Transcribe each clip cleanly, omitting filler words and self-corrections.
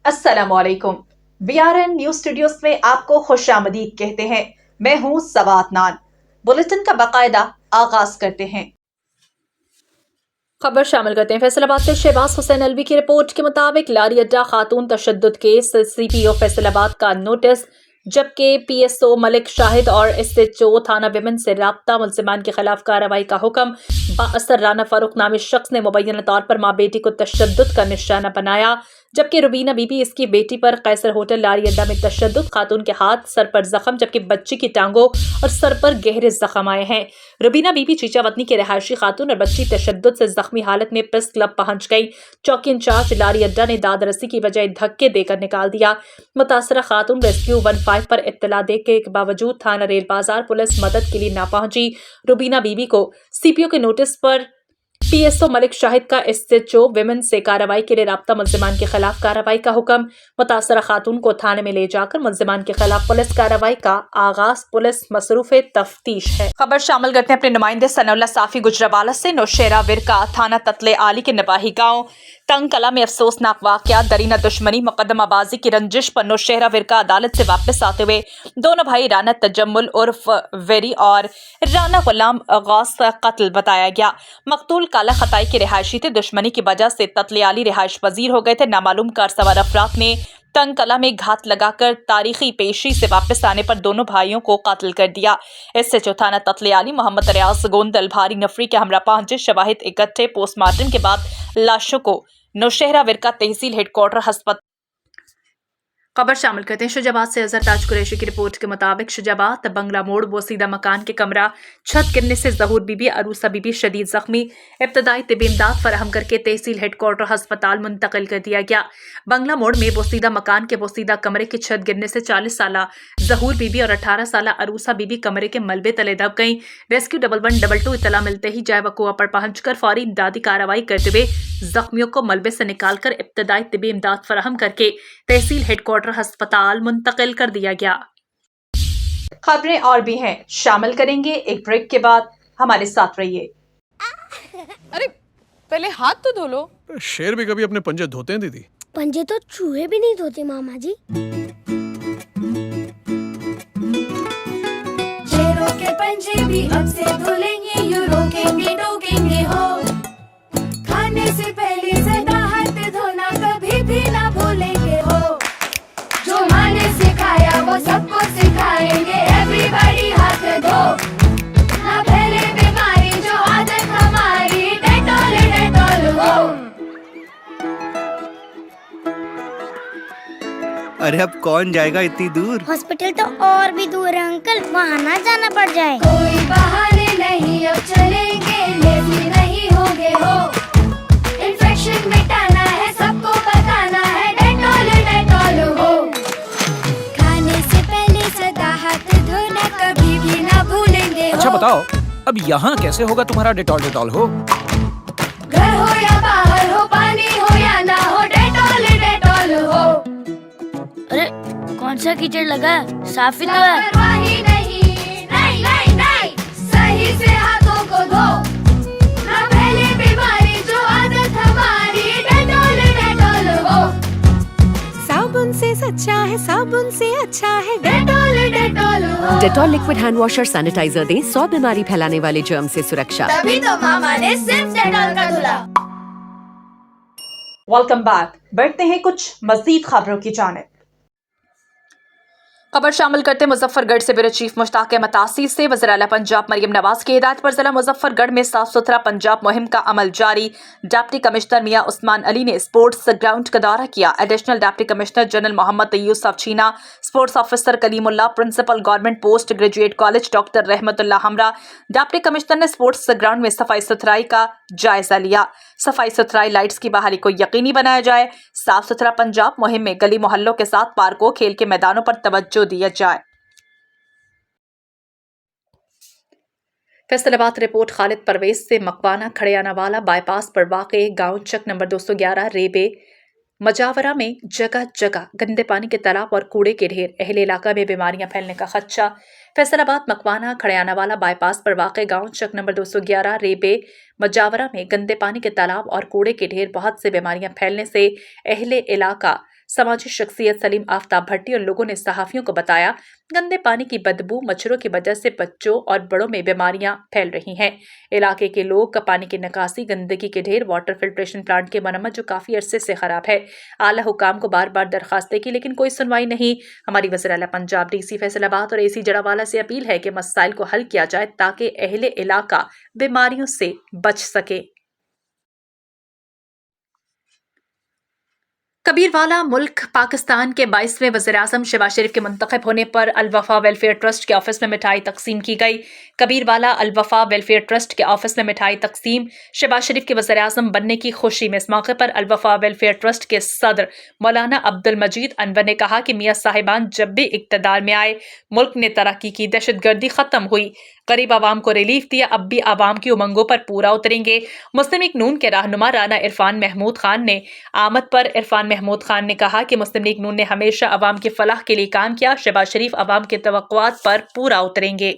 अस्सलाम वालेकुम। BRN news studios में आपको खुशामदीद कहते हैं। मैं हूँ सवात नान। बुलेटिन का बाकायदा आगाज करते हैं। खबर शामिल करते हैं। फैसलाबाद से शहबाज हुसैन अलवी की रिपोर्ट के मुताबिक लारी अड्डा खातून तशद्दुद केस CPO फैसलाबाद का नोटिस, जबकि PSO मलिक शाहिद और SHO थाना विमन से राब्ता मुल्जिमान के खिलाफ कार्रवाई का हुक्म। बाअसर राना फारूक नामी शख्स ने मुबैना तौर पर माँ बेटी को तशद्दुद का निशाना बनाया, जबकि रुबीना बीबी इसकी बेटी पर कैसर होटल लारी अड्डा में तशद्दुद, खातून के हाथ सर पर जख्म जबकि बच्ची की टांगों और सर पर गहरे जख्म आए हैं। रुबीना बीबी चीचा वतनी के रिहायशी खातून और बच्ची तशद्दुद से जख्मी हालत में प्रेस क्लब पहुंच गई। चौकी इंचार्ज लारी अड्डा ने दाद रसी की बजाय धक्के देकर निकाल दिया। मुतासरा खातून रेस्क्यू 15 पर इत्तला देने के बावजूद थाना रेल बाजार पुलिस मदद के लिए ना पहुंची। रुबीना बीबी को CPO के नोटिस पर PSO मलिक शाहिद का SHO विमेन से कार्रवाई के लिए राब्ता मुल्जिमान के खिलाफ कार्रवाई का हुक्म। मुतासरा खातून को थाने में ले जाकर मुल्जिमान के खिलाफ पुलिस कार्रवाई का आगाज। पुलिस मसरूफ तफ्तीश है। खबर शामिल करते हैं अपने नुमाइंदे सनाउल्लाह साफी गुजरावाला से। नौशेरा विरका थाना ततले आली के नवाही गाँव तंग कला में अफसोसनाक वाकया, दरीना दुश्मनी मुकदमाबाजी की रंजिश पर नौशेरा विरका अदालत से वापस आते हुए दोनों भाई राना तजम्मुल उर्फ वेरी और राना गुलाम गौस का कत्ल बताया गया। मकतूल काला खताई के रिहायशी थे। दुश्मनी की वजह से ततले आली रिहायश पजीर हो गए थे। नामालूम कार सवार अफराद ने तंग कला में घात लगाकर तारीखी पेशी से वापस आने पर दोनों भाइयों को कत्ल कर दिया। SHO थाना ततले आली मोहम्मद रियाज गोंदल भारी नफरी के हमरा पहुंचे। शवाहिद इकट्ठे। पोस्टमार्टम के बाद लाशों को नौशहरा विरका तहसील हेडक्वार्टर अस्पताल। खबर शामिल करते हैं शुजाबाद से। अजहर ताज कुरैशी की रिपोर्ट के मुताबिक शुजाबाद बंगला मोड़ बोसीदा मकान के कमरा छत गिरने से जहूर बीबी अरूसा बीबी शदीद जख्मी, इब्तदाई तिबी इमदाद फराहम करके तहसील हेडक्वार्टर अस्पताल मुंतकिल कर दिया गया। बंगला मोड़ में बोसीदा मकान के बोसीदा कमरे की छत गिरने से 40 साला जहूर बीबी और 18 साला अरूसा बीबी कमरे के मलबे तले दब गई। रेस्क्यू 1122 इतला मिलते ही जाय वकुआ पर पहुंचकर फौरी इमदादी कार्रवाई करते हुए जख्मियों को मलबे से निकालकर इब्तदाई तिबी इमदाद फराहम करके तहसील हेडक्वार्टर अस्पताल मुंतकिल कर दिया गया। खबरें और भी हैं, शामिल करेंगे एक ब्रेक के बाद। हमारे साथ रहिए। अरे पहले हाथ तो धो लो। शेर भी कभी अपने पंजे धोते हैं दीदी? पंजे तो चूहे भी नहीं धोते मामा जी। शेरों के पंजे भी अब से धुलेंगे, यूं रोकेंगे टोकेंगे हो। खाने से पहले सदा हाथ धोना कभी भी ना भूलेंगे हो। जो माँ ने सिखाया वो सबको सिखाएंगे, एवरीबॉडी हाथ धो। ना फैले बीमारी जो आदत हमारी, डेटॉल डेटॉल हो। अरे अब कौन जाएगा इतनी दूर? हॉस्पिटल तो और भी दूर है अंकल, वहाँ ना जाना पड़ जाए। कोई बहाने नहीं, अब चलेंगे, लेजी नहीं होंगे हो। इन्फेक्शन मिटाना है, सबको बताना है, डेटॉल डेटॉल हो। खाने से पहले सदा हाथ धोना कभी भी ना भूलेंगे हो। अच्छा बताओ, अब यहाँ कैसे होगा तुम्हारा डेटॉल डेटॉल हो? घर हो या बाहर हो, पानी हो या ना हो, डेटॉल डेटॉल हो। अरे कौन सा कीचड़ लगा, साफ ही तो है। लापरवाही नहीं, नहीं नहीं नहीं, सही से हाथों को धो। ना फैले बीमारी जो आदत हमारी, डेटॉल डेटॉल हो। साबुन से सच्चा है, साबुन से अच्छा है डेटॉल डेटॉल हो। डेटॉल लिक्विड हैंड वॉश और सैनिटाइजर दें 100 बीमारी फैलाने वाले जर्म से सुरक्षा। तभी तो मामा ने सिर्फ डेटॉल का धुला। Welcome back. बढ़ते हैं कुछ मजीद खबरों की जानिब। खबर शामिल करते मुजफ्फरगढ़ से ब्यूरो चीफ मुश्ताक मतासी से। वज़ीर आला पंजाब मरियम नवाज की हिदायत पर जिला मुजफ्फरगढ़ में साफ सुथरा पंजाब मुहिम का अमल जारी। डिप्टी कमिश्नर मियां उस्मान अली ने स्पोर्ट्स ग्राउंड का दौरा किया। Additional deputy commissioner general Mohammad Yousuf Cheena, sports officer Kalimullah, principal government post graduate college doctor Rahmatullah Hamra. Deputy commissioner ने स्पोर्ट्स ग्राउंड में सफाई सुथराई का जायजा लिया। सफाई सुथराई लाइट्स की बहाली को यकीनी बनाया जाए। साफ सुथरा पंजाब मुहिम में गली मोहल्लों के साथ पार्कों, खेल के मैदानों पर तवज्जो दिया जाए। फैसलाबाद रिपोर्ट खालिद परवेज से। मकवाना खड़ियानावाला बाईपास पर वाक़े गांव चक नंबर 211 रेबे मजावरा में जगह जगह गंदे पानी के तालाब और कूड़े के ढेर, अहले इलाका में बीमारियां फैलने का खदशा। फैसलाबाद मकवाना खड़ियानावाला बाईपास पर वाक़े गांव चक नंबर 211 रेबे मजावरा में गंदे पानी के तालाब और कूड़े के ढेर, बहुत से बीमारियां फैलने से अहले इलाका समाजी शख्सियत सलीम आफ्ताब भट्टी और लोगों ने सहाफियों को बताया, गंदे पानी की बदबू, मच्छरों की वजह से बच्चों और बड़ों में बीमारियां फैल रही हैं। इलाके के लोग का पानी की निकासी, गंदगी के ढेर, वाटर फिल्ट्रेशन प्लांट की मरम्मत जो काफी अरसे से खराब है। आला हुकाम को बार बार दरखास्तें की लेकिन कोई सुनवाई नहीं। हमारी वज़ीर आला पंजाब डीसी फैसलाबाद और एसी जड़ावाला से अपील है कि मसाइल को हल किया जाए ताकि अहले इलाका बीमारियों से बच सके। कबीरवाला मुल्क पाकिस्तान के 22वें वज़ीर-ए-आज़म शहबाज शरीफ के मुंतखब होने पर अल-वफ़ा वेलफेयर ट्रस्ट के ऑफिस में मिठाई तकसीम की गई। कबीरवाला अल-वफ़ा वेलफेयर ट्रस्ट के ऑफिस में मिठाई तकसीम, शहबाज शरीफ के वज़ीर-ए-आज़म बनने की खुशी में। इस मौके पर अल-वफ़ा वेलफेयर ट्रस्ट के सदर मौलाना अब्दुल मजीद अनवर ने कहा कि मियाँ साहिबान जब भी इक़्तिदार में आए, मुल्क ने तरक्की की, दहशतगर्दी ख़त्म हुई, गरीब आवाम को रिलीफ दिया। अब भी आवाम की उमंगों पर पूरा उतरेंगे। मुस्लिम लीग नून के रहनुमा राना इरफान महमूद खान ने आमद पर इरफान महमूद खान ने कहा कि मुस्लिम लीग नून ने हमेशा आवाम की फलाह के लिए काम किया। शहबाज शरीफ आवाम के तवक्कुआत पर पूरा उतरेंगे।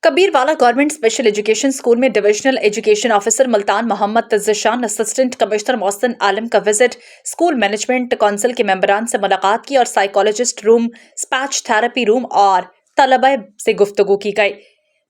Kabirwala government special education school में divisional education officer Multan Mohammad Tazzashan, assistant commissioner Mohsin Alam का विजिट, स्कूल मैनेजमेंट काउंसिल के मेंबरान से मुलाकात की और psychologist room, speech therapy room और तलबा से गुफ्तगू की गई।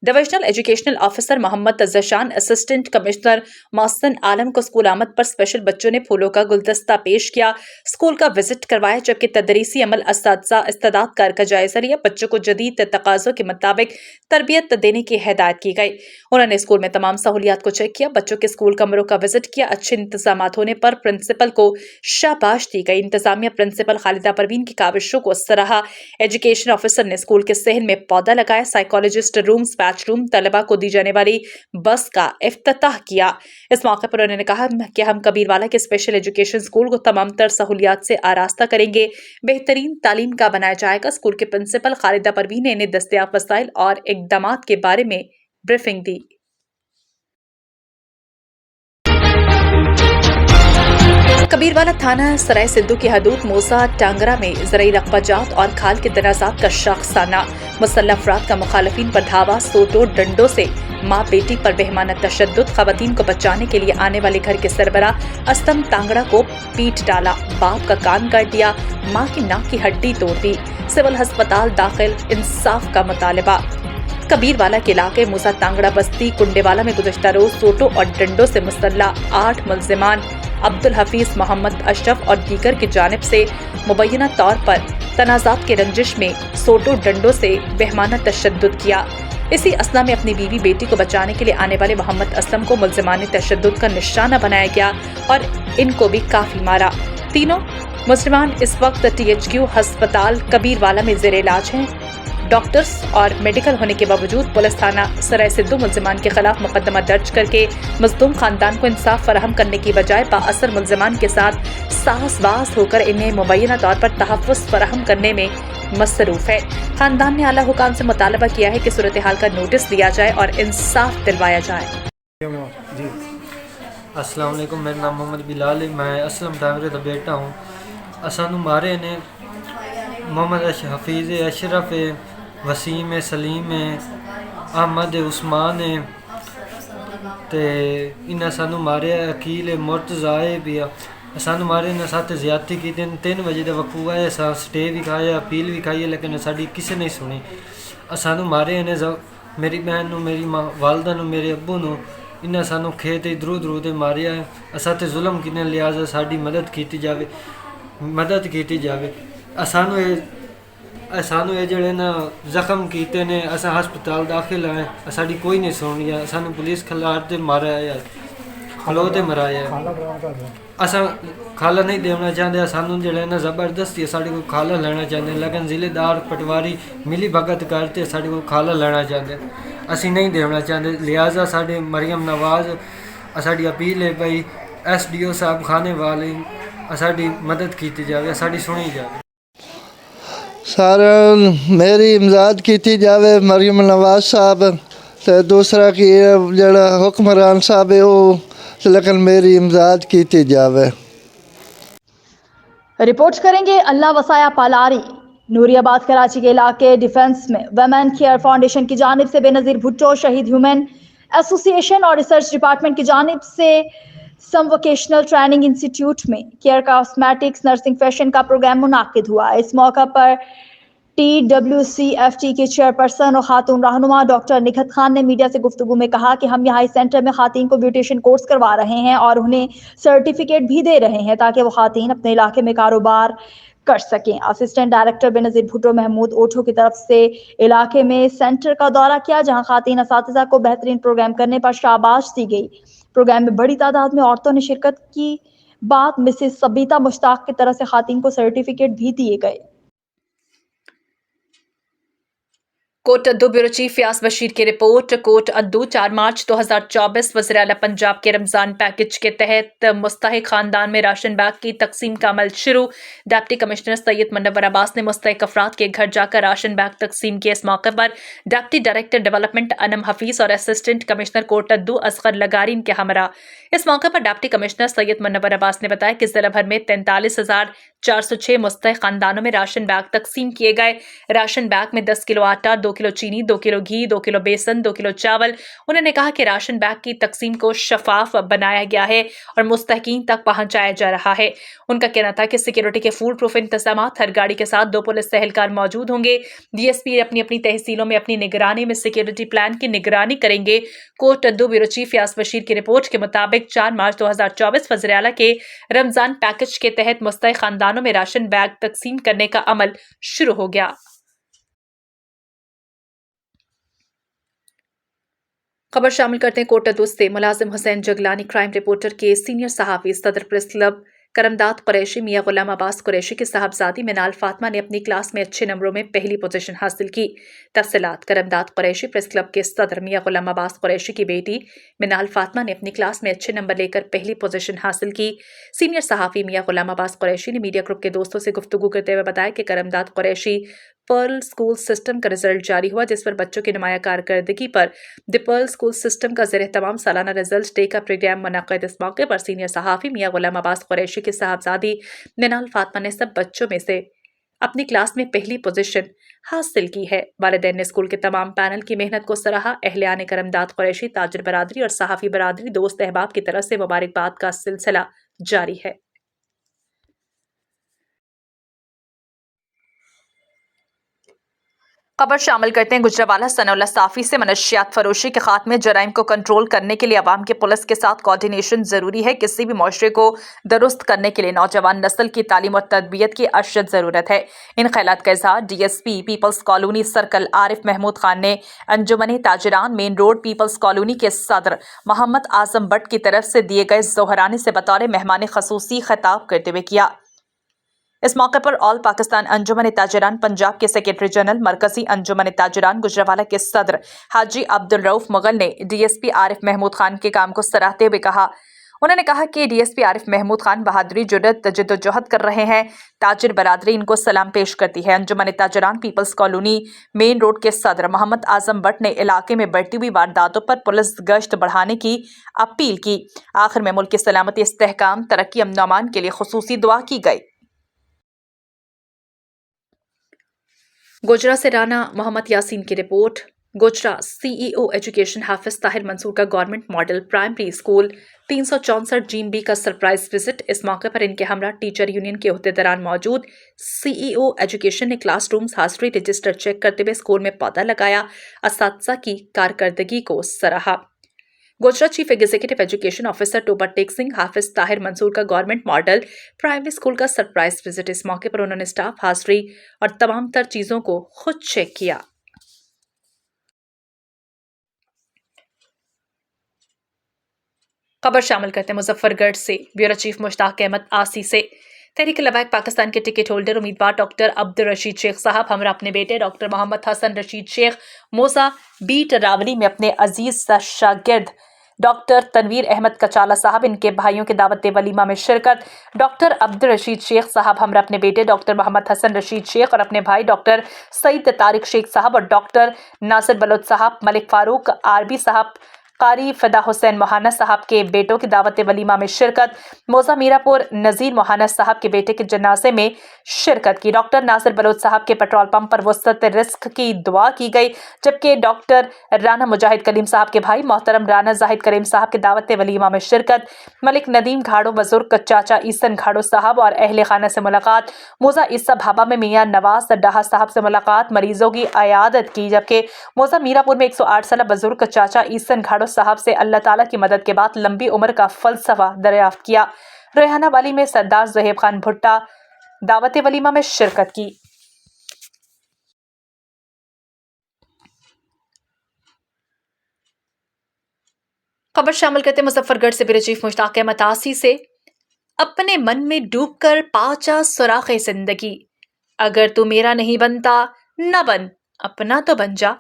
Divisional educational officer Mohammad Tazzashan, assistant commissioner Mohsin Alam को स्कूल आमद पर स्पेशल बच्चों ने फूलों का गुलदस्ता पेश किया, स्कूल का विजिट करवाया, जबकि तदरीसी अमल असातिज़ा इस्तेदाद कार का जायजा लिया। बच्चों को जदीद तकाज़ों के मुताबिक तरबियत देने की हिदायत की गई। उन्होंने स्कूल में तमाम सहूलियात को चेक किया, बच्चों के स्कूल कमरों का विजिट किया। अच्छे इंतजाम होने पर प्रिंसिपल को शाबाश दी गई। इंतजामिया प्रिंसिपल खालिदा परवीन की काविशों को सराहा। एजुकेशन ऑफिसर ने स्कूल के सहन में पौधा लगाया। साइकोलॉजिस्ट रूम, स्पैच रूम, तलबा को दी जाने वाली बस का इफ्तिताह किया। इस मौके पर उन्होंने कहा कि हम कबीरवाला के स्पेशल एजुकेशन स्कूल को तमाम तर सहूलियात से आरास्ता करेंगे, बेहतरीन तालीम का बनाया जाएगा। स्कूल के प्रिंसिपल खालिदा परवीन ने इन्हें दस्तयाब वसाइल और इक़दामात के बारे में ब्रीफिंग दी। कबीरवाला थाना सराय सिद्धू की हदूद मूसा टांगरा में ज़रई रकबाजात और खाल के तनाज़ात का शाखसाना, मुसल्लह अफराद का मुखालिफिन पर धावा, सोटो डंडों से माँ बेटी पर बेहमाना तशद्दुद, खवातीन को बचाने के लिए आने वाले घर के सरबरा असलम टांगरा को पीट डाला, बाप का कान काट दिया, माँ की नाक की हड्डी तोड़ दी, सिविल अस्पताल दाखिल, इंसाफ का मुतालबा। कबीरवाला के इलाके मूसा टांगरा बस्ती कुंडेवाला में गुज़श्ता रोज सोटो और डंडों से मुसल्लह 8 मुल्ज़िमान अब्दुल हफीज, मोहम्मद अशरफ और दीगर की जानिब से मुबैना तौर पर तनाज़ात के रंजिश में सोटो डंडों से बेहमाना तशद्दुद किया। इसी असना में अपनी बीवी बेटी को बचाने के लिए आने वाले मोहम्मद असलम को मुल्ज़िमानी तशद्दुद का निशाना बनाया गया और इनको भी काफ़ी मारा। तीनों मुस्लिमान इस वक्त THQ अस्पताल कबीरवाला में ज़ेर इलाज हैं। डॉक्टर्स और मेडिकल होने के बावजूद पुलिस थाना सराय सिद्धू मुल्ज़िमान के खिलाफ मुकदमा दर्ज करके मज़लूम खानदान को इंसाफ फराहम करने की बजाय बाअसर मुल्ज़िमान के साथ साहसबाज होकर इन्हें मुबैना तौर पर तहफ़्फ़ुज़ फराहम करने में मसरूफ़ है। खानदान ने आला हुकाम से मुतालबा किया है कि सूरत हाल का नोटिस लिया जाए और इंसाफ दिलवाया जाए। अस्सलाम वालेकुम, मेरा नाम मोहम्मद बिलाल है, मैं असलम टांगरे का बेटा हूँ। असानू मारे ने मोहम्मद हफीज़ अशरफ है, वसीम है, सलीम है, अहमद है, उस्मान है, ते इन्हें सानू मारे अकील है, मुर्तज़ा है भी सानू मारे ने साथ ज़्यादती की। 3 बजे का वकूआ है, असा स्टे भी खाया, अपील भी खाई है, लेकिन साड़ी किसी नहीं सुनी। सानू मारे ने मेरी बहन नू, मेरी माँ वालदा नू, मेरे अब्बू नू इन्हें सानू खेत इधरों उधरों मारिया है। असा ते जुल्म किने लिहाजा साड़ी मदद की जावे। सानू ये जड़े ना जख्म किते ने, असा हस्पताल दाखिल आए, साड़ी कोई नहीं सुनी है। सानू पुलिस खिलार ते मारा है, खलो ते मराया है। असा खाला नहीं देना चाहते, सानू जड़े ना ज़बरदस्ती साड़ी को खाला लेना चाहते, लेकिन ज़िलेदार पटवारी मिली भगत करते साड़ी को खाला लेना चाहते, असी नहीं देना चाहते। लिहाजा साढ़े मरियम नवाज साड़ी अपील है भाई SDO साहब खाने वाले साड़ी मदद की जाए, साड़ी सुनी जाए। सारा मेरी इमदाद की जाए मरियम नवाज साहब, तो दूसरा कि जड़ा हुक्मरान साहब है वो, लेकिन मेरी इमदाद की जाए। रिपोर्ट करेंगे अल्लाह वसाया पालारी। नूरियाबाद कराची के इलाके डिफेंस में वुमेन केयर फाउंडेशन की जानिब से बेनज़ीर भुट्टो शहीद ह्यूमन एसोसिएशन और रिसर्च डिपार्टमेंट की जानिब से सम वोकेशनल ट्रेनिंग इंस्टीट्यूट में केयर कॉस्मेटिक्स नर्सिंग फैशन का प्रोग्राम मुनाकिद हुआ। इस मौका पर TWCFT के चेयरपर्सन और खातून रहनुमा डॉक्टर निखत खान ने मीडिया से गुफ्तगू में कहा कि हम यहाँ इस सेंटर में खातून को ब्यूटिशियन कोर्स करवा रहे हैं और उन्हें सर्टिफिकेट भी दे रहे हैं ताकि वो खातून अपने इलाके में कारोबार कर सकें। असिस्टेंट डायरेक्टर बेनज़ीर भुट्टो महमूद ओठो की तरफ से इलाके में सेंटर का दौरा किया, जहां खातून असातिज़ा को बेहतरीन प्रोग्राम करने पर शाबाश दी गई। प्रोग्राम में बड़ी तादाद में औरतों ने शिरकत की। बाद मिसेस सबीता मुश्ताक की तरफ से खातून को सर्टिफिकेट भी दिए गए। कोट अद्दू ब्यूरो चीफ फयाज बशीर की रिपोर्ट। कोट अद्दू 4 मार्च 2024 वज़ीर-ए-आला पंजाब के रमज़ान पैकेज के तहत मुस्तहिक खानदान में राशन बैग की तकसीम का अमल शुरू। डिप्टी कमिश्नर सैयद मुनव्वर अब्बास ने मुस्तहिक अफराद के घर जाकर राशन बैग तकसीम किए। इस मौके पर deputy director development Anam Hafeez और असिस्टेंट कमिश्नर कोट अद्दू असगर लगारीन के हमरा। इस मौके पर डिप्टी कमिश्नर सैयद मुनव्वर अब्बास ने बताया कि जिला भर में 43,406 मुस्तहिक खानदानों में राशन बैग तकसीम किए गए। राशन बैग में 10 किलो आटा, 2 किलो चीनी, 2 किलो घी, 2 किलो बेसन, 2 किलो चावल। उन्होंने कहा कि राशन बैग की तकसीम को शफाफ बनाया गया है और मुस्तहिकीन तक पहुंचाया जा रहा है। उनका कहना था कि सिक्योरिटी के फूल प्रूफ इंतजाम, हर गाड़ी के साथ 2 पुलिस एहलकार मौजूद होंगे। DSP अपनी अपनी तहसीलों में अपनी निगरानी में सिक्योरिटी प्लान की निगरानी करेंगे। कोट अद्दू ब्यूरो चीफ फयाज बशीर की रिपोर्ट के मुताबिक 4 मार्च 2024 वज़ीर-ए-आला के रमजान पैकेज के तहत मुस्तहिक खानदानों में राशन बैग तकसीम करने का अमल शुरू हो गया। खबर शामिल करते हैं कोट अद्दू से। मुलाजिम हुसैन जगलानी क्राइम रिपोर्टर के सीनियर सहाफ़ी सदर प्रेस क्लब करमदाद कुरैशी मियां गुलाम अब्बास कुरैशी की साहबजादी मिनाल फातिमा ने अपनी क्लास में अच्छे नंबरों में पहली पोजीशन हासिल की। तफसीलात। करमदाद कुरैशी प्रेस क्लब के सदर मियां गुलाम अब्बास कुरैशी की बेटी मिनाल फातिमा ने अपनी क्लास में अच्छे नंबर लेकर पहली पोजीशन हासिल की। सीनियर सहाफ़ी मियां गुलाम अब्बास कुरैशी ने मीडिया ग्रुप के दोस्तों से गुफ्तगू करते हुए बताया कि करमदाद कुरैशी पर्ल स्कूल सिस्टम का रिजल्ट जारी हुआ, जिस पर बच्चों की नुमाया कारकर्दगी पर द पर्ल स्कूल सिस्टम का ज़ेर तमाम सालाना रिजल्ट डे का प्रोग्राम मुनक़्क़िद। इस मौके पर सीनियर सहाफ़ी मियां गुलाम अब्बास कुरैशी की साहबजादी मिनाल फातिमा ने सब बच्चों में से अपनी क्लास में पहली पोजीशन हासिल की है। वालिदैन ने स्कूल के तमाम पैनल की मेहनत को सराहा। अहलियान करमदाद कुरैशी, ताजिर बरादरी और सहाफ़ी बरादरी, दोस्त अहबाब की तरफ से मुबारकबाद का सिलसिला जारी है। खबर शामिल करते हैं गुजरावाला सनौला साफी से। मनशियात फरोशी के खात्मे जराइम को कंट्रोल करने के लिए अवाम के पुलिस के साथ कोऑर्डिनेशन जरूरी है। किसी भी मुआशरे को दुरुस्त करने के लिए नौजवान नस्ल की तालीम और तरबियत की अशद जरूरत है। इन ख्यालात का इजहार DSP people's colony circle Arif Mahmood Khan ने Anjuman Tajiran main road people's colony के सदर मोहम्मद आजम बट की तरफ से दिए गए जोहराने से बतौर मेहमान खसूसी खिताब करते हुए किया। इस मौके पर ऑल पाकिस्तान अंजुमन ताजरान पंजाब के सेक्रेटरी जनरल, मरकजी अंजुमन ताजरान गुजरावाला के सदर हाजी अब्दुल रऊफ मुगल ने DSP आरिफ महमूद खान के काम को सराहते हुए कहा। उन्होंने कहा कि DSP आरिफ महमूद खान बहादुरी, जुर्रत, जद्दोजहद कर रहे हैं। ताजिर बरादरी इनको सलाम पेश करती है। अंजुमन ताजरान पीपल्स कॉलोनी मेन रोड के सदर मोहम्मद आजम बट ने इलाके में बढ़ती हुई वारदातों पर पुलिस गश्त बढ़ाने की अपील की। आखिर में मुल्क की सलामती, इस्तेहकाम, तरक्की, अमन अमान के लिए खुसूसी दुआ की गई। गोजरा से राना मोहम्मद यासीन की report. Gojra CEO education Hafiz Tahir Mansoor का government model primary school 364 G B का सरप्राइज विजिट। इस मौके पर इनके हमरा टीचर यूनियन के अहदेदारान मौजूद। CEO एजुकेशन ने क्लासरूम्स हाजिरी रजिस्टर चेक करते हुए स्कूल में पौधा लगाया। असातिज़ा की कारकर्दगी को सराहा। Gojra chief executive education officer Toba Tek Singh Hafiz Tahir Mansoor का गवर्नमेंट मॉडल प्राइमरी स्कूल का सरप्राइज विजिट। इस मौके पर उन्होंने स्टाफ हाजिरी और तमाम तर चीजों को खुद चेक किया। खबर शामिल करते हैं मुजफ्फरगढ़ से। ब्यूरो चीफ मुश्ताक अहमद आसी से। तहरीक लवाइक पाकिस्तान के टिकट होल्डर उम्मीदवार डॉक्टर अब्दुल रशीद शेख साहब हमरा अपने बेटे डॉक्टर मोहम्मद हसन रशीद शेख मोसा बीट रावली में अपने अजीज शागिर्द डॉक्टर तनवीर अहमद कचाला साहब, इनके भाइयों के दावत वलीमा में शिरकत। डॉक्टर अब्दुल रशीद शेख साहब हमरा अपने बेटे डॉक्टर मोहम्मद हसन रशीद शेख और अपने भाई डॉक्टर सईद तारिक शेख साहब और डॉक्टर नासिर बलोच साहब, मलिक फारूक आरबी साहब कारी फिदा हुसैन मोहाना साहब के बेटों की दावत वलीमा में शिरकत। मौजा मीरापुर नज़ीर मोहाना साहब के बेटे के जनाजे में शिरकत की। डॉक्टर नासिर बलोच साहब के पेट्रोल पंप पर वसत रिस्क की दुआ की गई, जबकि डॉक्टर राना मुजाहिद कलीम साहब के भाई मोहतरम राना जाहिद करीम साहब के दावत वलीमा में शिरकत। मलिक नदीम घाड़ो बुजुर्ग चाचा ईसन घाड़ो साहब और अहले खाना से मुलाकात। मौजा ईसा भाबा में मियाँ नवाज डाहा साहब से मुलाकात, मरीजों की अयादत की, जबकि मौजा मीरापुर में 108 साल बुजुर्ग चाचा ईसन घाड़ो साहब से अल्लाह ताला की मदद के बाद लंबी उम्र का फलसफा दरियाफ्त किया। रेहाना वाली में सरदार ज़ुहैब खान भुट्टा दावत वलीमा में शिरकत की। खबर शामिल करते मुजफ्फरगढ़ से ब्यूरो चीफ मुश्ताक अहमद आसी से। अपने मन में डूबकर पाचा सुराखे जिंदगी, अगर तू मेरा नहीं बनता न बन, अपना तो बन जा।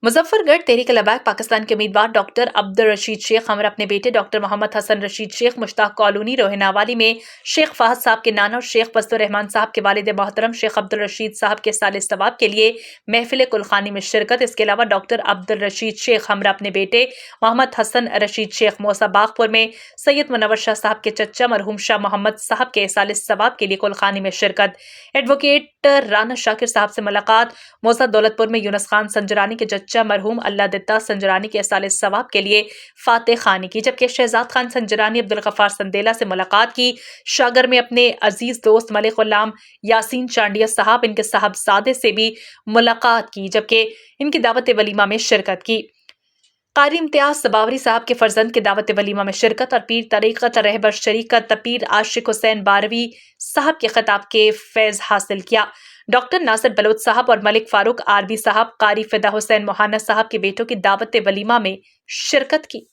मुजफ्फरगढ़ तहरीक लबैक पाकिस्तान के उम्मीदवार डॉक्टर अब्दुल रशीद शेख हमर अपने बेटे डॉक्टर मोहम्मद हसन रशीद शेख मुश्ताक कॉलोनी रोहिनावाली में शेख फहद साहब के नाना और शेख फजलुर रहमान साहब के वालिद मोहतरम शेख अब्दुल रशीद साहब के साल सवाब के लिए महफिल कुलखानी में शिरकत। इसके अलावा डॉक्टर अब्दुल रशीद शेख हमरा अपने बेटे मोहम्मद हसन रशीद शेख मौसा बागपुर में सैयद मुनव्वर शाह साहब के चच्चा मरहूम शाह मोहम्मद साहब के साल सवाब के लिए कुलखानी में शिरकत। एडवोकेट राना शाकिर साहब से मुलाकात। मौसा दौलतपुर में यूनुस खान संजरानी के चच्चा मरहूम अल्लाह दित्ता संजरानी के साल सवाब के लिए फातेह खानी की, जबकि शहजाद खान संजरानी अब्दुल गफ्फार संदेला से मुलाकात की। शागर में अपने अजीज दोस्त मलिक गुलाम यासीन चांडिया साहब इनके साहबजादे से भी मुलाकात की, जबकि इनकी दावत वलीमा में शिरकत की। कारी इम्तियाज सबावरी साहब के फर्जंद के दावत वलीमा में शिरकत और पीर तरीक़त रहबर शरीकत पीर आशिक हुसैन बारवी साहब के खिताब के फैज़ हासिल किया। डॉक्टर नासिर बलोच साहब और मलिक फारूक आरबी साहब कारी फिदा हुसैन मोहाना साहब के बेटों की दावत वलीमा में शिरकत की।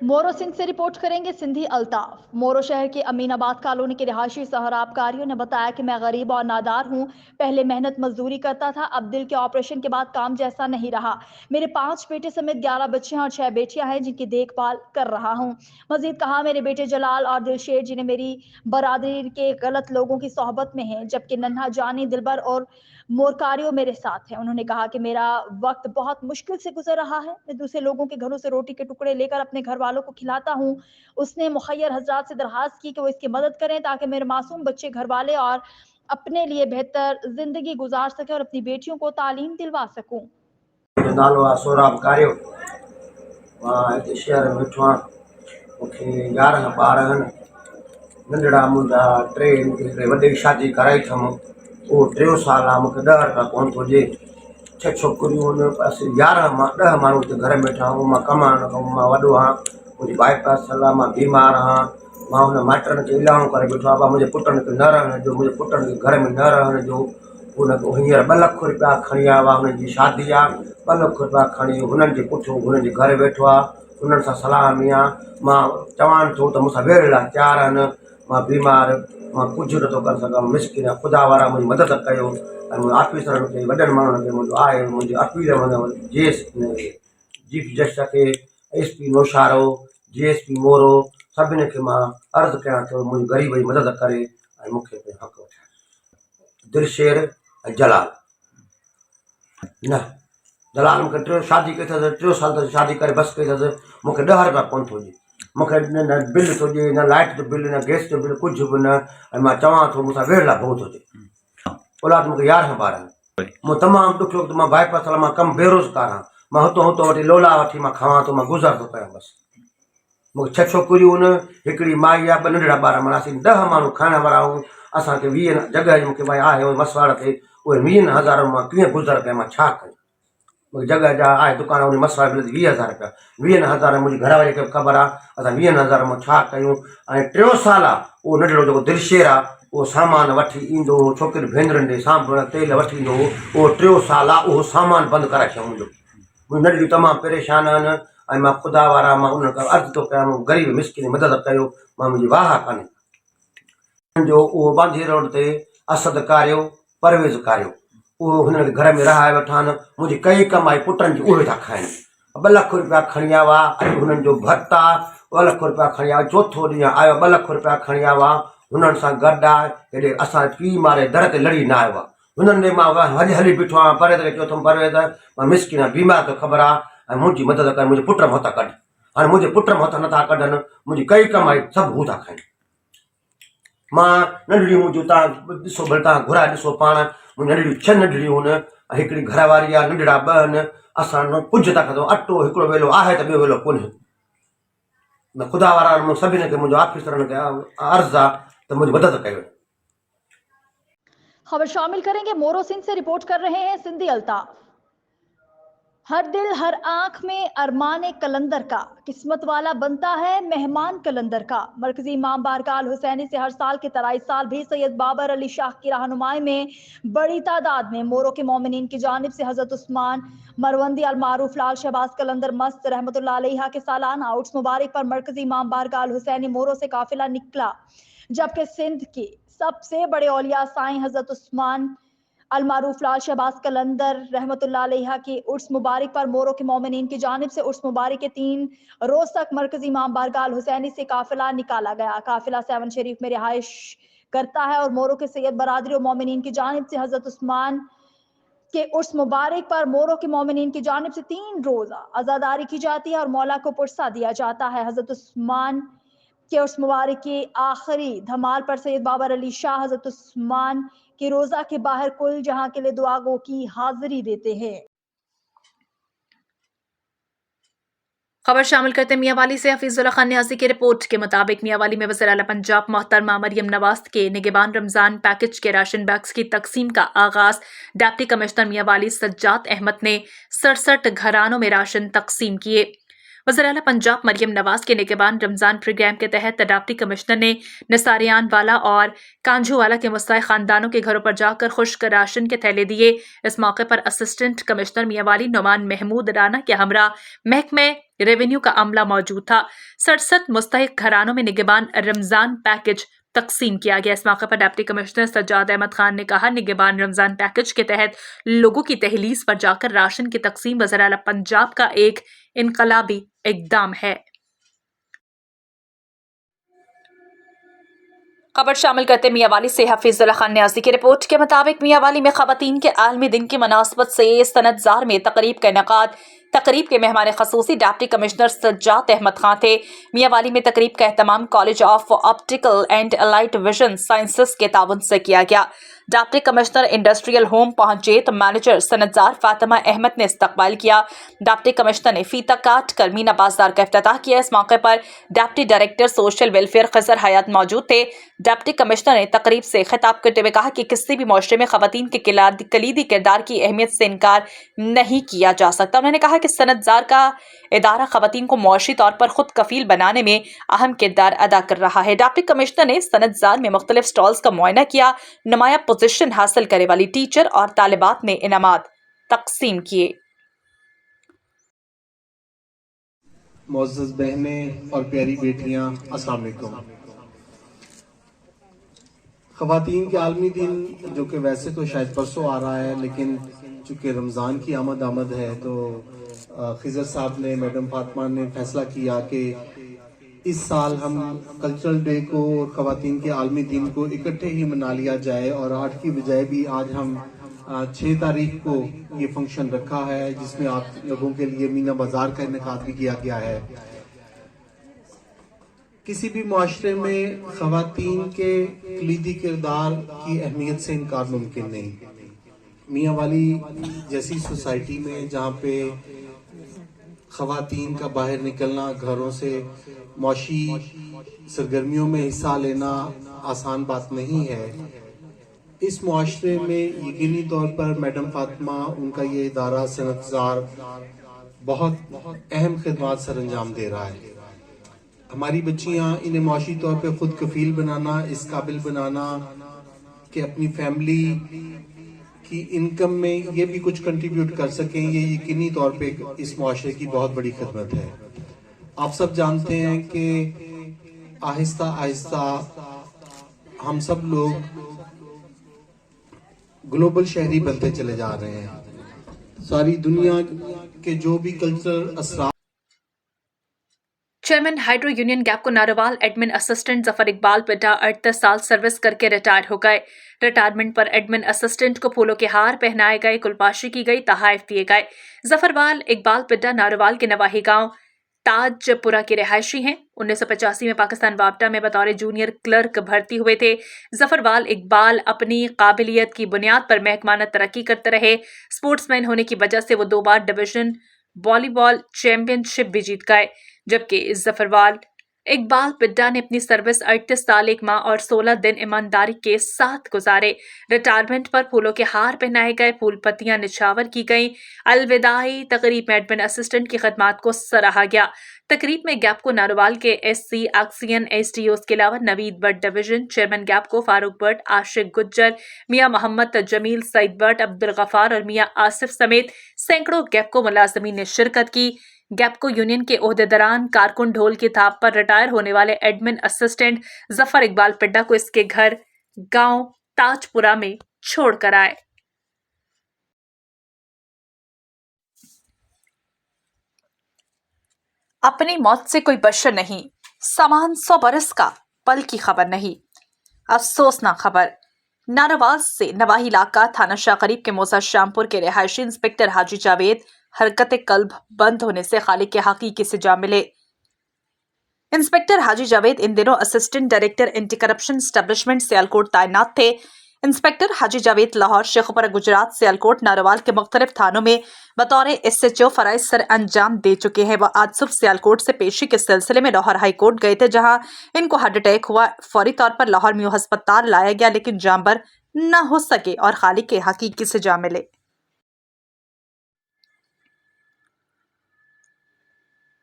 मोरो सिंह से रिपोर्ट करेंगे सिंधी अल्ताफ। मोरो शहर के अमीनाबाद कॉलोनी के रिहायशी सहराबकारियों ने बताया कि मैं गरीब और नादार हूँ। पहले मेहनत मजदूरी करता था, अब दिल के ऑपरेशन के बाद काम जैसा नहीं रहा। मेरे 5 बेटे समेत 11 बच्चे हैं और 6 बेटियां हैं जिनकी देखभाल कर रहा हूँ। मजीद कहा, मेरे बेटे जलाल और दिलशेर जिन्हें मेरी बरादरी के गलत लोगों की सोहबत में हैं, जबकि नन्हा जानी दिलबर और मोरकारियों मेरे साथ हैं। उन्होंने कहा कि मेरा वक्त बहुत मुश्किल से गुजर रहा है। मैं दूसरे लोगों के घरों से रोटी के टुकड़े लेकर अपने घर वालों को खिलाता हूँ। उसने मुखय्यर हजरात से दरखास्त की कि वो इसकी मदद करें ताकि मेरे मासूम बच्चे घर वाले और अपने लिए बेहतर जिंदगी गुजार सके और अपनी बेटियों को तालीम दिलवा सकूं। नालो आहे सोराब कारियो। मां हिते शहर में वेठो आहियां। मूंखे 11 ॿार आहिनि। नंढड़ा मुंहिंजा 3 हिकिड़े वॾे शादी कराई अथमि, उहो 3 साल आहे। मूंखे 10 रुपया कोन थो ॾिए। 6 छोकिरियूं आहिनि, बस 11 मां 10 माण्हू हिते घर में वेठा आहियूं। मां कमाइण खां मां वॾो आहियां। मुंहिंजी बाईपास थियल आहे, मां बीमार आहियां। मां हुन माइटनि खे इलाहूं करे वेठो आहियां, मुंहिंजे पुटनि खे न रहण ॾियो, मुंहिंजे पुटनि खे घर में न रहण ॾियो। हुनखे हींअर 2 लख रुपया खणी आयो आहे, हुनजी शादी आहे। 2 लख रुपया खणी हुननि जे पुठियों हुननि जे घर वेठो आहे, हुननि सां सलामी आहे। मां चवां थो त मूंसां वेहण लाइ तयारु आहिनि। मां बीमार, मां कुझु नथो करे सघां। मिसकिन ख़ुदा वारा मुंहिंजी मदद कयो ऐं मुंहिंजे ऑफिसरनि खे वॾनि माण्हुनि खे मुंहिंजो आहे मुंहिंजी अपील चीफ जस्टिस खे, SP नौशारो, GSP मोरो, सभिनी खे मां अर्ज़ु कयां थो मुंहिंजी ग़रीब जी मदद करे ऐं मूंखे हक़ वठाए। दिलशेर ऐं जलाल न जलाल मूंखे 3 शादी कई अथसि, 3 साल त शादी करे बसि कई अथसि। मूंखे 10 रुपया कोन थो ॾिए। मूंखे न बिल थो ॾिए, न लाइट जो बिल, न गैस जो बिल, कुझु बि न। ऐं मां चवां थो मूंसां वेड़ लाइ भोग थो थिए। औलाद मूंखे 11 ॿार आहिनि। मूं तमामु ॾुखियो, मां बाईपास हलां, मां कमु बेरोज़गार आहियां। मां हुतो वठी लोला वठी मां खावां थो, मां गुज़ार थो कयां बसि। मूंखे 6 छोकिरियूं आहिनि, हिकिड़ी माई आहे, 2 नंढड़ा ॿार। माना असीं 10 माण्हू खाइण वारा आहियूं। असांखे 20 जॻह जी मूंखे भाई आहे मसवाड़ ते, उहे 20,000 मां कीअं गुज़र कयां, मां छा कयां। मूंखे जॻह जा आहे दुकान, उन मसवाड़ मिले 20,000 रुपया। 20,000 मुंहिंजी घरवारी खे ख़बर आहे, असां 20,000 मां छा कयूं। ऐं 3 साल आहे उहो नंढड़ो जेको दिलशेर आहे, उहो सामान वठी ईंदो हो, छोकिरी भेनरुनि ॾे साबुण तेल वठी ईंदो हो। उहो 3 साल आहे उहो सामान बंदि कराए छॾियो मुंहिंजो। मुंहिंजी नंढड़ियूं तमामु परेशान आहिनि ऐं मां ख़ुदा वारा मां उन्हनि खां अर्ज़ु थो कयां, ग़रीब मिसकिन मदद कयो। मां मुंहिंजी वाह कान्हे मुंहिंजो उहो बांधी रोड ते असद कारियो, परवेज़ कारियो, उहो हुननि खे घर में रहाए वेठा आहिनि। मुंहिंजी कई कमाई पुटनि जी उहे था खाइनि। 2 लख रुपया खणी आयो आहे। अॼु हुननि जो भर्ता 2 लख रुपया खणी आयो। चोथों ॾींहुं आयो, 2 लख रुपया खणी आयो आहे। हुननि सां गॾु आहे हेॾे असां पीउ मारे दर ते लड़ी न आयो आहे। हुननि ॾे मां हली हली बीठो आहियां परे ते चयो अथमि परवेज़ मां मिसकिन आहियां बीमार तो ख़बर आहे ऐं मुंहिंजी मदद कर मुंहिंजे पुट में हथ कढ हाणे मुंहिंजे पुट में हथ नथा कढनि मुंहिंजी कई कमाई सभु हू था खाइनि मां नंढड़ियूं मुंहिंजूं तव्हां ॾिसो भले तव्हां घुराए ॾिसो पाण मुंहिंजी नंढड़ियूं 6 नंढड़ियूं आहिनि ऐं हिकिड़ी घरवारी आहे नंढड़ा 2 आहिनि असां कुझु था खाधो अटो हिकिड़ो वेलो आहे त ॿियो वेलो कोन्हे न ख़ुदा वारा सभिनी खे मुंहिंजो ऑफिसरनि खे अर्ज़ु आहे त मुंहिंजी मदद कयो खबर शामिल करेंगे मोरो सिंह से रिपोर्ट कर रहे हैं सिंधी अल्ताफ। हर दिल हर आंख में अरमान कलंदर का किस्मत वाला बनता है मेहमान कलंदर का। मरकजी इमाम बारगाह अल हुसैनी से हर साल की तरह इस साल भी सैयद बाबर अली शाह की रहनुमाई में बड़ी तादाद में मोरो के मोमिनीन की जानिब से हजरत उस्मान मरवंदी अल मारूफ लाल शहबाज कलंदर मस्त रहमतुल्लाह अलैहा के सालाना उर्स मुबारक पर मरकजी इमाम बारगाह अल हुसैनी मोरो से काफिला निकला, जबकि सिंध के सबसे बड़े औलिया साईं हजरत उस्मान अल मारूफ लाल शहबाज कलंदर रहमतुल्लाह अलैहा के उर्स मुबारक पर मोरो के मोमिनीन की जानिब से उर्स मुबारक के 3 रोज तक मरकजी इमाम बारगाह अल हुसैनी से काफिला निकाला गया। काफिला 7 शरीफ में रिहाइश करता है और मोरो के सैयद बरादरी और मोमिनीन की जानिब से हजरत उस्मान के उर्स मुबारक पर मोरो के मोमिनीन की जानिब से 3 रोजा आज़ादारी की जाती है और मौला को पुरसा दिया जाता है। हजरत उस्मान के उर्स मुबारक के आखिरी धमाल पर सैयद बाबर अली शाह हजरत उस्मान के रोजा के बाहर कुल जहां के लिए दुआ गो की हाजिरी देते हैं। खबर शामिल करते मियांवाली से हफीजुल्लाह खान न्याजी की रिपोर्ट के मुताबिक मियांवाली में वज़ीर आला पंजाब मोहतरमा मरियम नवाज के निगहबान रमजान पैकेज के राशन बैग्स की तकसीम का आगाज डिप्टी कमिश्नर मियांवाली सज्जाद अहमद ने 67 घरानों में राशन तकसीम किए। वज़ीर आला पंजाब मरियम नवाज के निगहबान रमजान प्रोग्राम के तहत डिप्टी कमिश्नर ने निसारियान वाला और कांझू वाला के मुस्तहिक खानदानों के घरों पर जाकर खुश्क राशन के थैले दिए। इस मौके पर असिस्टेंट कमिश्नर मियांवाली नुमान महमूद राना के हमरा महकमे रेवेन्यू का अमला मौजूद था। 67 मुस्तहिक घरानों में निगहबान रमजान पैकेज तकसीम किया गया। इस मौके पर डिप्टी कमिश्नर सज्जाद अहमद खान ने कहा, निगहबान रमजान पैकेज के तहत लोगों की तहलीस पर जाकर राशन की तकसीम वज़ीर आला पंजाब का एक इनकलाबी इक़दाम है। खबर शामिल करते मियांवाली से हफीजुल्लाह खान न्याजी की रिपोर्ट के मुताबिक मियांवाली में ख़वातीन के आलमी दिन की मुनासबत से सनतजार में तकरीब का इनेकाद। तकरीब के मेहमान खसूसी डिप्टी कमिश्नर सज्जाद अहमद खान थे। मियांवाली में तकरीब का एहतमाम college of optical and allied vision sciences के ताउन से किया गया। डिप्टी कमिश्नर इंडस्ट्रियल होम पहुंचे तो मैनेजर सनतजार फातिमा अहमद ने इस्तकबाल किया। डिप्टी कमिश्नर ने फीता काट कर मीना बाजार का इफ्तिताह किया। इस मौके पर डिप्टी डायरेक्टर सोशल वेलफेयर खजर हयात मौजूद थे। डिप्टी कमिश्नर ने तकरीब से खिताब करते हुए कहा कि किसी भी मुआशरे में खवातीन के कलीदी किरदार की अहमियत से इनकार नहीं किया जा सकता। उन्होंने कहा कि सनतजार का इदारा खवातीन को मुआशी तौर पर खुद कफील बनाने में अहम किरदार अदा कर रहा है। डिप्टी कमिश्नर ने सनतजार में मुख्तलिफ स्टॉल्स का मुआयना किया। नुमाया पोजीशन हासिल करने वाली टीचर और तालिबात ने इनामात तकसीम किए। मुअज़्ज़ज़ बहनें और प्यारी बेटियां, अस्सलाम वालेकुम। ख़वातीन के आलमी दिन जो कि वैसे तो शायद परसों आ रहा है, लेकिन चूँकि रमज़ान की आमद है तो खिज़र साहब ने, मैडम फातिमा ने फैसला किया कि इस साल हम कल्चरल डे को और ख़वातीन के आलमी दिन को इकट्ठे ही मना लिया जाए और 8 की बजाय भी आज हम 6 तारीख को ये फंक्शन रखा है, जिसमें आप लोगों के लिए मीना बाजार का इनेकाद भी किया गया है। किसी भी मुआशरे में ख़वातीन के कलीदी किरदार की अहमियत से इनकार मुमकिन नहीं। मियांवाली जैसी सोसाइटी में जहाँ पे ख़वातीन का बाहर निकलना, घरों से मौशी सरगर्मियों में हिस्सा लेना आसान बात नहीं है, इस मुआशरे में यकीनी तौर पर मैडम फातिमा, उनका ये इदारा सनतजार बहुत अहम खिदमत सर अंजाम दे रहा है। हमारी बच्चियाँ इन्हें मुआशी तौर पे खुद कफील बनाना, इस काबिल बनाना कि अपनी फैमिली की इनकम में ये भी कुछ कंट्रीब्यूट कर सकें, ये यकीनी तौर पे इस मुआशरे की बहुत बड़ी खिदमत है। आप सब जानते हैं कि आहिस्ता आहिस्ता हम सब लोग ग्लोबल शहरी बनते चले जा रहे हैं। सारी दुनिया के जो भी cultural Asrar chairman hydro union गैप को नारोवाल एडमिन असिस्टेंट जफर इकबाल पिटा 38 साल सर्विस करके रिटायर हो गए। रिटायरमेंट पर एडमिन असिस्टेंट को फूलों के हार पहनाए गए, कुलपाशी की गई, तहाइफ दिए गए। जफरवाल इकबाल पिटा नारोवाल के नवाही गांव ताजपुरा के रिहायशी हैं। 1985 में पाकिस्तान वापटा में बतौर जूनियर क्लर्क भर्ती हुए थे। जफरवाल इकबाल अपनी काबिलियत की बुनियाद पर महकमाना तरक्की करते रहे। स्पोर्ट्समैन होने की वजह से वो 2 बार डिवीजन वॉलीबॉल चैंपियनशिप भी जीत गए। जबकि जफरवाल इकबाल पिड्डा ने अपनी सर्विस 38 साल 1 माह और 16 दिन ईमानदारी के साथ गुजारे। रिटायरमेंट पर फूलों के हार पहनाए गए, फूल पत्तियां निछावर की गईं। अलविदाई तकरीब में एडमिन असिस्टेंट की खदमात को सराहा गया। तकरीब में गैप को नारोवाल के SC एक्सियन SDOs के अलावा नवीद बट डिवीजन चेयरमैन गैप को फारूक बट, आशिक गुज्जर, मियां मोहम्मद जमील, सईद बट, अब्दुल गफार और मियां आसिफ समेत सैकड़ों गैप को मुलाजमीन ने शिरकत की। गैप को यूनियन के ओहदेदारान कारकुन ढोल की थाप पर रिटायर होने वाले एडमिन असिस्टेंट जफर इकबाल पिड्डा को इसके घर गांव ताजपुरा में छोड़कर आए। अपनी मौत से कोई बशर नहीं, सामान 100 बरस का, पल की खबर नहीं। अफसोसनाक खबर। नारोवाल से नवाही इलाका थाना शाह करीब के मोसा श्यामपुर के रिहायशी इंस्पेक्टर हाजी जावेद हरकत कल्ब बंद होने से खालिक के हकीकी से जा मिले। इंस्पेक्टर हाजी जावेद इन दिनों assistant director anti corruption establishment Sialkot तैनात थे। इंस्पेक्टर हाजी जावेद लाहौर, शेखुपुरा गुजरात, सियालकोट, नारोवाल के मुख्तलिफ थानों में बतौर SHO फराइज सर अंजाम दे चुके हैं। वह आज सुबह सियालकोट से पेशी के सिलसिले में लाहौर हाई कोर्ट गए थे, जहां इनको हार्ट अटैक हुआ। फौरी तौर पर लाहौर म्यू अस्पताल लाया गया, लेकिन जांबर न हो सके और खालिक के हकीकी से जा मिले।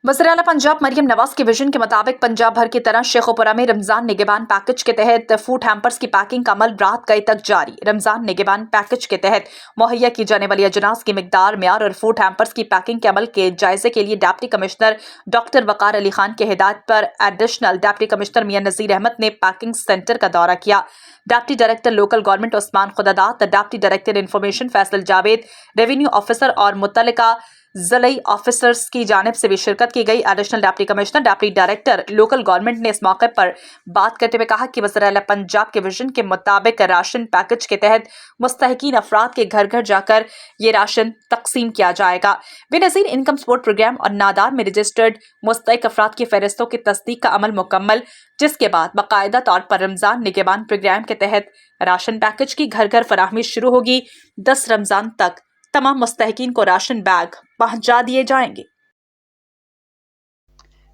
वज़ीर आला पंजाब मरियम नवाज के विजन के मुताबिक पंजाब भर की तरह शेखुपुरा में रमजान निगहबान पैकेज के तहत फूड हैम्पर्स की पैकिंग का अमल रात गए तक जारी। रमजान निगहबान पैकेज के तहत मुहैया की जाने वाली अजनास की मिकदार, म्यार और फूड हैम्पर्स की पैकिंग के अमल के जायजे के लिए deputy commissioner doctor Waqar Ali Khan की हिदायत पर additional deputy commissioner Mian Nazir Ahmed ने पैकिंग सेंटर का दौरा किया। Deputy director local government Usman Khudadad, deputy director information Faisal Javed, revenue officer और मुतल्लिका ज़िलाई ऑफिसर्स की जानिब से भी शिरकत की गई। Additional deputy commissioner deputy director local government ने इस मौके पर बात करते हुए कहा कि वज़ीर आला पंजाब के विजन के मुताबिक राशन पैकेज के तहत मुस्तहिकीन अफराद के घर घर जाकर ये राशन तकसीम किया जाएगा। बेनज़ीर इनकम सपोर्ट प्रोग्राम और नादार में रजिस्टर्ड मुस्तहिक अफराद की फहरिस्तों की तस्दीक का अमल मुकम्मल, जिसके बाद बाकायदा तौर पर रमजान निगहबान प्रोग्राम के तहत राशन पैकेज की घर घर फराहमी शुरू होगी। 10 रमजान तक तमाम मुस्तहिकीन को राशन बैग पहुंचा दिए जाएंगे।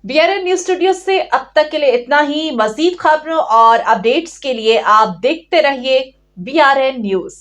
BRN न्यूज स्टूडियो से अब तक के लिए इतना ही। मजीद खबरों और अपडेट्स के लिए आप देखते रहिए BRN न्यूज।